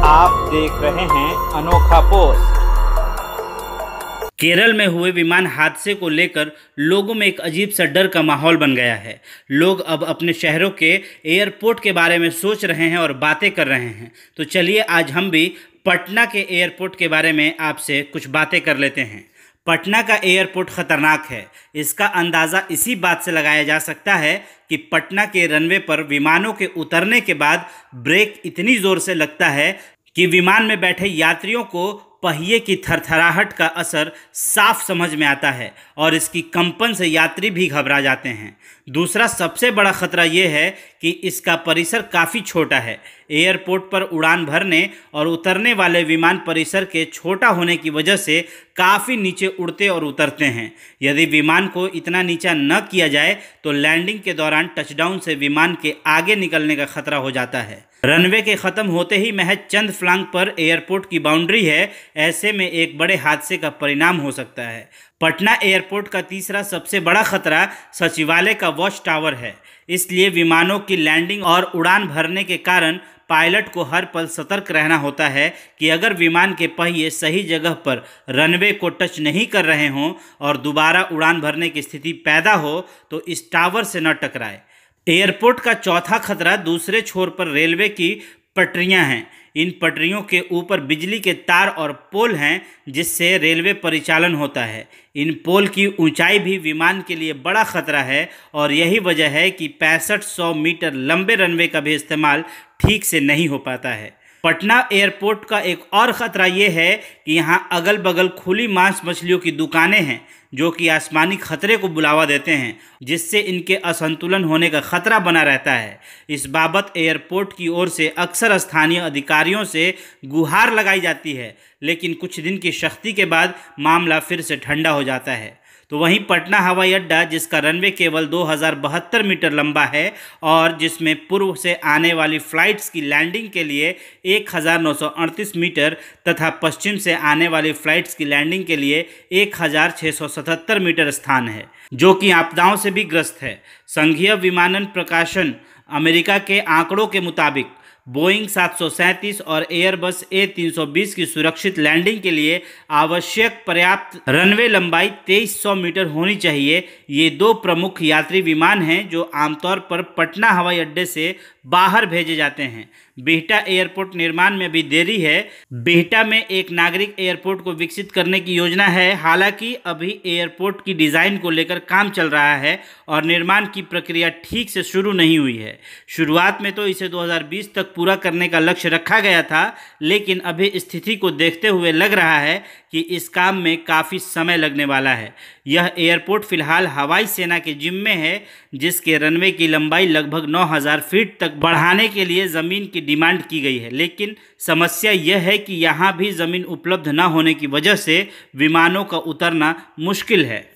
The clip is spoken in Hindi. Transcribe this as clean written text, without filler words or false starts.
आप देख रहे हैं अनोखा पोस्ट। केरल में हुए विमान हादसे को लेकर लोगों में एक अजीब सा डर का माहौल बन गया है। लोग अब अपने शहरों के एयरपोर्ट के बारे में सोच रहे हैं और बातें कर रहे हैं। तो चलिए आज हम भी पटना के एयरपोर्ट के बारे में आपसे कुछ बातें कर लेते हैं। पटना का एयरपोर्ट खतरनाक है। इसका अंदाज़ा इसी बात से लगाया जा सकता है कि पटना के रनवे पर विमानों के उतरने के बाद ब्रेक इतनी ज़ोर से लगता है कि विमान में बैठे यात्रियों को पहिए की थरथराहट का असर साफ समझ में आता है और इसकी कंपन से यात्री भी घबरा जाते हैं। दूसरा सबसे बड़ा खतरा ये है कि इसका परिसर काफ़ी छोटा है। एयरपोर्ट पर उड़ान भरने और उतरने वाले विमान परिसर के छोटा होने की वजह से काफ़ी नीचे उड़ते और उतरते हैं। यदि विमान को इतना नीचा न किया जाए तो लैंडिंग के दौरान टचडाउन से विमान के आगे निकलने का खतरा हो जाता है। रनवे के ख़त्म होते ही महज चंद फ्लांग पर एयरपोर्ट की बाउंड्री है। ऐसे में एक बड़े हादसे का परिणाम हो सकता है। पटना एयरपोर्ट का तीसरा सबसे बड़ा खतरा सचिवालय का वॉच टावर है। इसलिए विमानों की लैंडिंग और उड़ान भरने के कारण पायलट को हर पल सतर्क रहना होता है कि अगर विमान के पहिए सही जगह पर रनवे को टच नहीं कर रहे हों और दोबारा उड़ान भरने की स्थिति पैदा हो तो इस टावर से न टकराए। एयरपोर्ट का चौथा खतरा दूसरे छोर पर रेलवे की पटरियां हैं। इन पटरियों के ऊपर बिजली के तार और पोल हैं जिससे रेलवे परिचालन होता है। इन पोल की ऊंचाई भी विमान के लिए बड़ा खतरा है और यही वजह है कि 6500 मीटर लंबे रनवे का भी इस्तेमाल ठीक से नहीं हो पाता है। पटना एयरपोर्ट का एक और ख़तरा ये है कि यहाँ अगल बगल खुली मांस मछलियों की दुकानें हैं जो कि आसमानी खतरे को बुलावा देते हैं, जिससे इनके असंतुलन होने का खतरा बना रहता है। इस बाबत एयरपोर्ट की ओर से अक्सर स्थानीय अधिकारियों से गुहार लगाई जाती है, लेकिन कुछ दिन की सख्ती के बाद मामला फिर से ठंडा हो जाता है। तो वहीं पटना हवाई अड्डा, जिसका रनवे केवल 2072 मीटर लंबा है और जिसमें पूर्व से आने वाली फ़्लाइट्स की लैंडिंग के लिए 1938 मीटर तथा पश्चिम से आने वाली फ़्लाइट्स की लैंडिंग के लिए 1677 मीटर स्थान है, जो कि आपदाओं से भी ग्रस्त है। संघीय विमानन प्रकाशन अमेरिका के आंकड़ों के मुताबिक बोइंग 737 और एयरबस A320 की सुरक्षित लैंडिंग के लिए आवश्यक पर्याप्त रनवे लंबाई 2300 मीटर होनी चाहिए। ये दो प्रमुख यात्री विमान हैं जो आमतौर पर पटना हवाई अड्डे से बाहर भेजे जाते हैं। बिहटा एयरपोर्ट निर्माण में भी देरी है। बिहटा में एक नागरिक एयरपोर्ट को विकसित करने की योजना है। हालांकि अभी एयरपोर्ट की डिज़ाइन को लेकर काम चल रहा है और निर्माण की प्रक्रिया ठीक से शुरू नहीं हुई है। शुरुआत में तो इसे 2020 तक पूरा करने का लक्ष्य रखा गया था, लेकिन अभी स्थिति को देखते हुए लग रहा है कि इस काम में काफ़ी समय लगने वाला है। यह एयरपोर्ट फिलहाल हवाई सेना के जिम्मे है, जिसके रनवे की लंबाई लगभग 9000 फीट तक बढ़ाने के लिए ज़मीन की डिमांड की गई है। लेकिन समस्या यह है कि यहाँ भी ज़मीन उपलब्ध न होने की वजह से विमानों का उतरना मुश्किल है।